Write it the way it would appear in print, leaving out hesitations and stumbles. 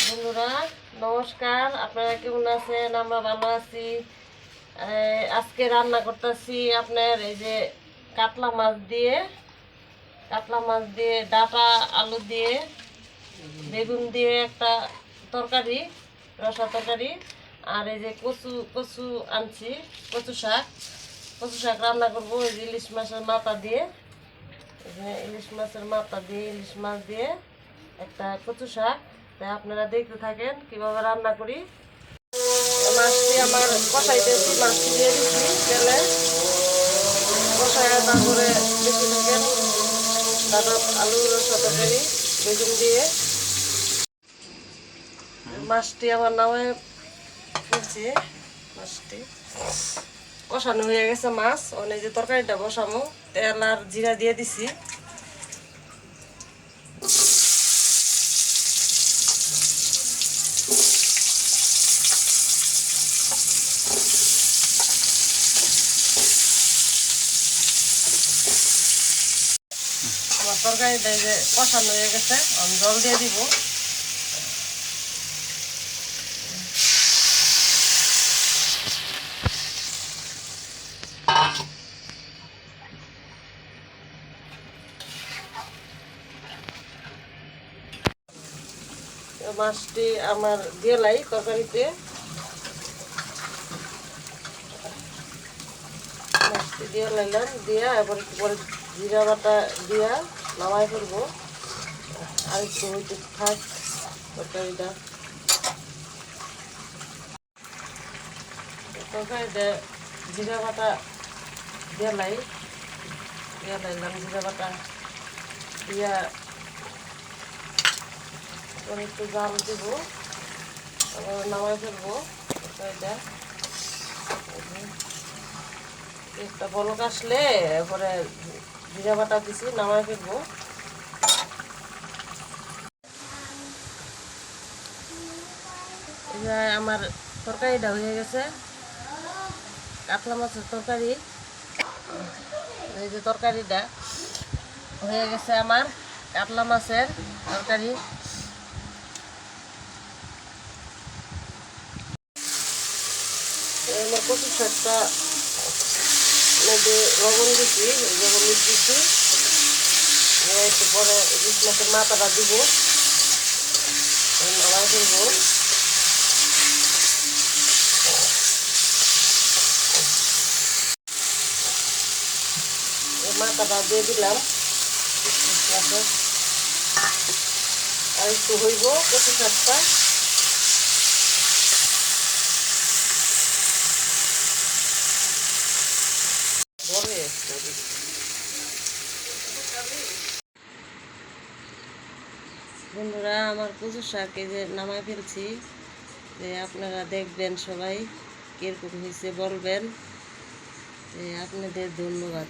বন্ধুরা নমস্কার, আপনারা কেমন আছেন? আমরা ভালো আছি। আজকে রান্না করতেছি আপনার এই যে কাতলা মাছ দিয়ে ডাটা আলু দিয়ে বেগুন দিয়ে একটা তরকারি, রসা তরকারি। আর এই যে কচু কচু আনছি, কচু শাক রান্না করবো। এই যে ইলিশ মাছের মাথা দিয়ে, ইলিশ মাছ দিয়ে একটা কচু শাক। তাই আপনারা দেখতে থাকেন কিভাবে রান্না করি। মাছটি আমার কষাইতেছি, মাছটি দিয়ে দিচ্ছি তেলে কষায়। তারপরে দেখতে থাকেন ডাটা আলু রসা তরকারি বেগুন দিয়ে। মাছটি আমার নামে ফেলছি, মাছটি কষানো হয়ে গেছে। মাছ অনেক যে তরকারিটা বসামো, তেল আর জিরা দিয়ে দিছি। আমার তরকারিটা যে কষানো হয়ে গেছে, আমি জল দিয়ে দিব। মাছটি আমার দিয়ে লাই তরকারিতে, মাছটি দিয়ে লাইলাম, দিয়া এবার একটু পরে জিরা বাটা দিয়া নামাই ফেলবো। আর একটু হইতে থাক তরকারিটা। তরকারিটা জিরা বাটা দিয়ে লাইলাম জিরা বাটা দিয়া পরে একটু জাল দেবো, আবার নামাই ফেলবো তরকারিটা। একটা বলক আসলে পরে জিরা বাটা দিছি, নামাই ফেলবো। আমার তরকারিটা হয়ে গেছে, কাতলা মাছের তরকারি। এই যে তরকারিটা হয়ে গেছে আমার কাতলা মাছের তরকারি। আমার কচু শাকটা মধ্যে লবণ দিচ্ছি, হলুদ দিচ্ছি। একটু পরে ইলিশ মাছের মাথাটা দিব, নামাই ফেলবো। মাথাটা দিয়ে দিলাম, আর একটু হইব কচু শাকটা। বন্ধুরা আমার কচু শাক এই যে নামাই ফেলছি, যে আপনারা দেখবেন, সবাই কিরকম হয়েছে বলবেন। আপনাদের ধন্যবাদ।